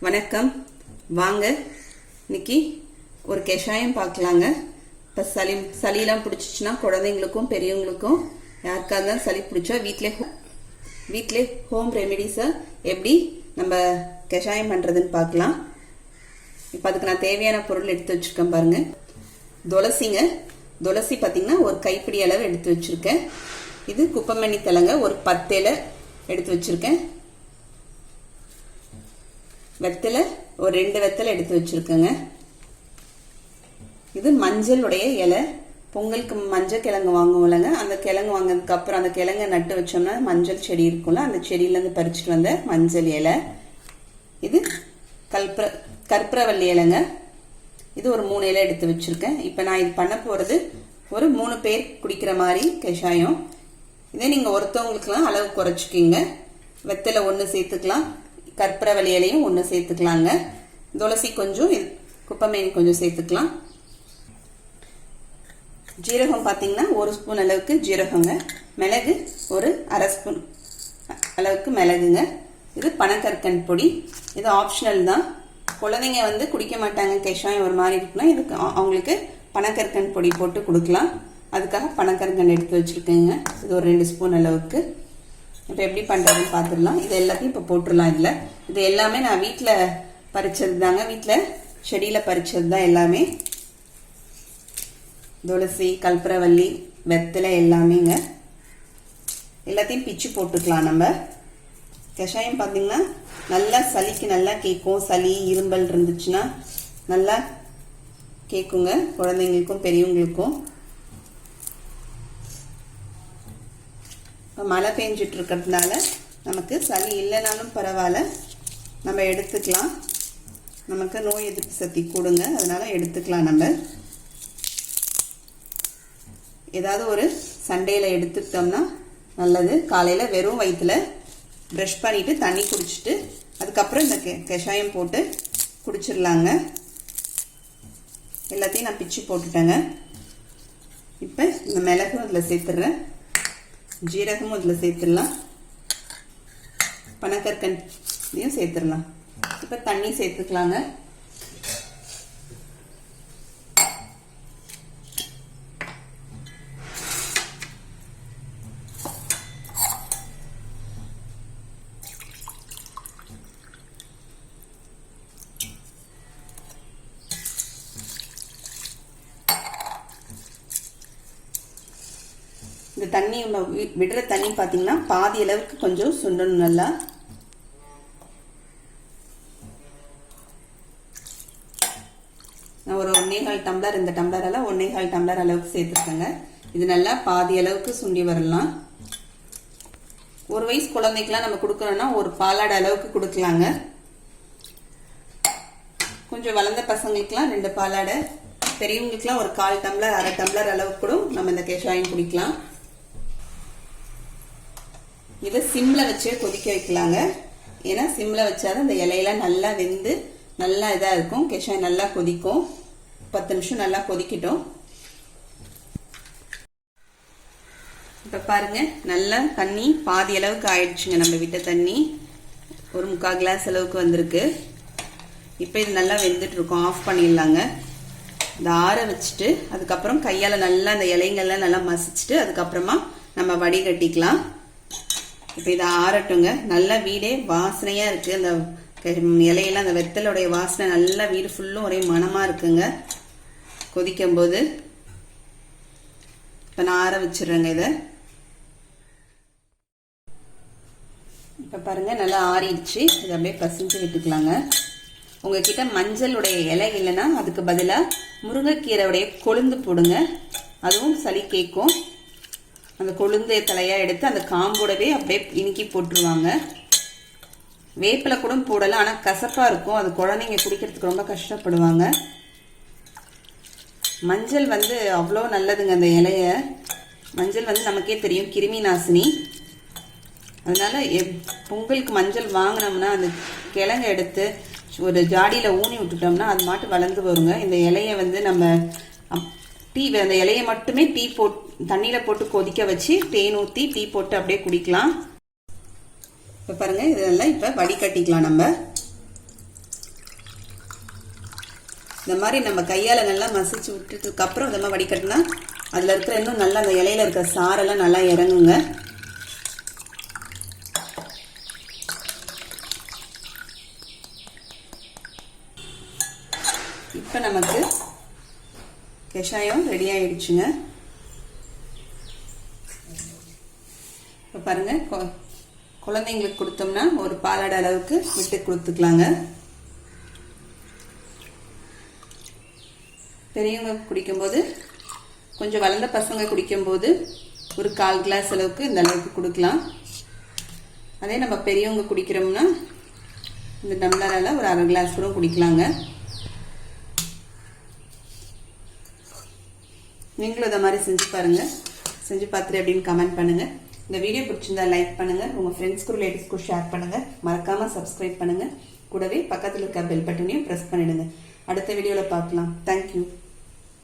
வணக்கம். வாங்க இன்னைக்கு ஒரு கஷாயம் பார்க்கலாங்க. இப்போ சளியெல்லாம் பிடிச்சிச்சுன்னா குழந்தைங்களுக்கும் பெரியவங்களுக்கும் யாருக்காக இருந்தாலும் சளி பிடிச்சா வீட்டிலே ஹோம் ரெமெடிஸை எப்படி நம்ம கஷாயம் பண்ணுறதுன்னு பார்க்கலாம். இப்போ அதுக்கு நான் தேவையான பொருள் எடுத்து வச்சுருக்கேன் பாருங்க. துளசிங்க. துளசி பார்த்தீங்கன்னா ஒரு கைப்பிடி அளவு எடுத்து வச்சுருக்கேன். இது குப்பமணி தலைங்க, ஒரு 10 இலை எடுத்து வச்சுருக்கேன். வெத்தலை ஒரு 2 வெத்தலை எடுத்து வச்சுருக்கேங்க. இது மஞ்சள் உடைய இலை. பொங்கலுக்கு மஞ்சள் கிழங்கு வாங்குவோம்லங்க, அந்த கிழங்கு வாங்கினதுக்கு அப்புறம் அந்த கிழங்கை நட்டு வச்சோம்னா மஞ்சள் செடி இருக்கும்ல, அந்த செடியிலேருந்து பறிச்சுட்டு வந்த மஞ்சள் இலை. இது கற்பூரவள்ளி இலைங்க. இது ஒரு 3 இலை எடுத்து வச்சுருக்கேன். இப்போ நான் இது பண்ண போகிறது ஒரு 3 பேர் குடிக்கிற மாதிரி கஷாயம். இதே நீங்கள் ஒருத்தவங்களுக்குலாம் அளவு குறைச்சிக்கிங்க. வெத்தலை 1 சேர்த்துக்கலாம், கற்பூரவள்ளி இலையும் 1 சேர்த்துக்கலாங்க. துளசி கொஞ்சம், குப்பமேனி கொஞ்சம் சேர்த்துக்கலாம். ஜீரகம் பார்த்தீங்கன்னா 1 ஸ்பூன் அளவுக்கு ஜீரகங்க. மிளகு ஒரு 1/2 ஸ்பூன் அளவுக்கு மிளகுங்க. இது பனக்கற்கண்டு பொடி. இது ஆப்ஷனல் தான். குழந்தைங்க குடிக்க மாட்டாங்க, கஷாயம் ஒரு மாதிரி இருக்குன்னா இதுக்கு அவங்களுக்கு பனக்கற்கண்டு பொடி போட்டு கொடுக்கலாம். அதுக்காக பனக்கற்கண்டு எடுத்து வச்சுருக்கேங்க. இது ஒரு 2 ஸ்பூன் அளவுக்கு. இப்போ எப்படி பண்ணுறதுன்னு பார்த்துடலாம். இது எல்லாத்தையும் இப்போ போட்டுடலாம். இது எல்லாமே நான் வீட்டில் பறிச்சது தாங்க, வீட்டில் செடியில் பறிச்சது தான் எல்லாமே. துளசி, கற்பூரவள்ளி, வெத்தலை எல்லாமேங்க. எல்லாத்தையும் பிச்சு போட்டுக்கலாம். நம்ம கஷாயம் பார்த்தீங்கன்னா நல்லா சளிக்கு நல்லா கேட்கும். சளி இரும்பல் இருந்துச்சுன்னா நல்லா கேட்குங்க, குழந்தைங்களுக்கும் பெரியவங்களுக்கும். மழை பெஞ்சிட்டு இருக்கிறதுனால நமக்கு சளி இல்லைனாலும் பரவாயில்ல, நம்ம எடுத்துக்கலாம். நமக்கு நோய் எதிர்ப்பு சக்தி கூடுங்க, அதனால எடுத்துக்கலாம். நம்ம ஏதாவது ஒரு சண்டேல எடுத்துக்கிட்டோம்னா நல்லது. காலையில் வெறும் வயிற்றுல ப்ரஷ் பண்ணிட்டு தண்ணி குடிச்சிட்டு அதுக்கப்புறம் இந்த கஷாயம் போட்டு குடிச்சிடலாங்க. எல்லாத்தையும் நான் பிச்சு போட்டுட்டேங்க. இப்போ இந்த மிளகும் அதில் சேர்த்துடுறேன், ஜீரகமும் அதில் சேர்த்துடலாம், பனக்கற்கண்டையும் சேர்த்துடலாம். இப்போ தண்ணி சேர்த்துக்கலாங்க. இந்த தண்ணி விடுற தண்ணி பார்த்தீங்கன்னா பாதி அளவுக்கு கொஞ்சம் சுண்டணும் நல்லா. நான் ஒரு 1.25 டம்ளர், இந்த டம்ளரால் 1.25 டம்ளர் அளவுக்கு சேர்த்துருக்கேங்க. இது நல்லா பாதி அளவுக்கு சுண்டி வரலாம். 1 வயசு குழந்தைக்கெல்லாம் நம்ம கொடுக்குறோன்னா ஒரு பாலாடை அளவுக்கு கொடுக்கலாங்க. கொஞ்சம் வளர்ந்த பசங்களுக்குலாம் 2 பாலாடை, பெரியவங்களுக்குலாம் ஒரு 1/4 டம்ளர் 1/2 டம்ளர் அளவுக்கு கூட நம்ம இந்த கஷாயம் குடிக்கலாம். இதை சிம்ல வச்சே கொதிக்க வைக்கலாங்க. ஏன்னா சிம்ல வச்சாதான் இந்த இலையெல்லாம் நல்லா வெந்து நல்லா இதாக இருக்கும். கஷாயம் நல்லா கொதிக்கும். 10 நிமிஷம் நல்லா கொதிக்கட்டும். இப்போ பாருங்க, நல்லா தண்ணி பாதி அளவுக்கு ஆயிடுச்சுங்க. நம்ம விட்ட தண்ணி ஒரு 3/4 கிளாஸ் அளவுக்கு வந்திருக்கு. இப்போ இது நல்லா வெந்துட்டு இருக்கும். ஆஃப் பண்ணிடலாங்க. இந்த ஆற வச்சுட்டு அதுக்கப்புறம் கையால் நல்லா அந்த இலைங்கள்லாம் நல்லா மசிச்சுட்டு அதுக்கப்புறமா நம்ம வடிகட்டிக்கலாம். இப்போ இதை ஆறட்டுங்க. நல்லா வீடே வாசனையாக இருக்குது. அந்த இலையெல்லாம் அந்த வெத்தலுடைய வாசனை நல்லா வீடு ஃபுல்லும் ஒரே மணமாக இருக்குங்க கொதிக்கும் போது. இப்போ நான் ஆற வச்சிடுறேங்க இதை. இப்போ பாருங்கள் நல்லா ஆறிடுச்சு. இதை அப்படியே பசிஞ்சு விட்டுக்கலாங்க. உங்ககிட்ட மஞ்சளுடைய இலை இல்லைன்னா அதுக்கு பதிலாக முருங்கைக்கீரையுடைய கொழுந்து போடுங்க, அதுவும் சளி கேட்கும். அந்த கொழுந்து தலையாக எடுத்து அந்த காம்போடவே அப்படியே இனிக்கி போட்டுருவாங்க. வேப்பிலை கூட போடலாம், ஆனால் கசப்பாக இருக்கும். அது குழந்தைங்க குடிக்கிறதுக்கு ரொம்ப கஷ்டப்படுவாங்க. மஞ்சள் அவ்வளோ நல்லதுங்க. அந்த இலையை மஞ்சள் நமக்கே தெரியும் கிருமி நாசினி. அதனால பொங்கலுக்கு மஞ்சள் வாங்கினோம்னா அந்த கிழங்க எடுத்து ஒரு ஜாடியில் ஊனி விட்டுட்டோம்னா அது மாட்டு வளர்ந்து வருங்க. இந்த இலையை நம்ம அந்த இலையை மட்டுமே தண்ணியில் போட்டு கொதிக்க வச்சு தேன் ஊற்றி டீ போட்டு அப்படியே குடிக்கலாம். இப்போ பாருங்கள், இதெல்லாம் இப்போ வடிகட்டிக்கலாம் நம்ம. இந்த மாதிரி நம்ம கையால் நல்லா மசிச்சு விட்டுட்டதுக்கப்புறம் இந்த மாதிரி வடிகட்டினா அதில் இருக்கிற இன்னும் நல்லா அந்த இலையில இருக்கிற சாரெல்லாம் நல்லா இறங்குங்க. இப்போ நமக்கு கஷாயம் ரெடி ஆயிடுச்சுங்க. இப்போ பாருங்க, குழந்தைங்களுக்கு கொடுத்தோம்னா ஒரு பாலாடை அளவுக்கு விட்டு கொடுத்துக்கலாங்க. பெரியவங்க குடிக்கும்போது, கொஞ்சம் வளர்ந்த பசங்க குடிக்கும்போது ஒரு 1/4 கிளாஸ் அளவுக்கு இந்த அளவுக்கு கொடுக்கலாம். அதே நம்ம பெரியவங்க குடிக்கிறோம்னா இந்த டம்ளரால் ஒரு 1/2 கிளாஸ் கூட குடிக்கலாங்க. நீங்களும் இதை மாதிரி செஞ்சு பாருங்கள். செஞ்சு பார்த்துட்டு அப்படின்னு கமெண்ட் பண்ணுங்கள். இந்த வீடியோ பிடிச்சிருந்தா லைக் பண்ணுங்கள், உங்கள் ஃப்ரெண்ட்ஸ்க்கும் ரிலேட்டிவ்ஸ்க்கும் ஷேர் பண்ணுங்கள், மறக்காமல் சப்ஸ்கிரைப் பண்ணுங்கள். கூடவே பக்கத்தில் இருக்க பெல் பட்டனையும் ப்ரெஸ் பண்ணிடுங்க. அடுத்த வீடியோவில் பார்க்கலாம். தேங்க்யூ.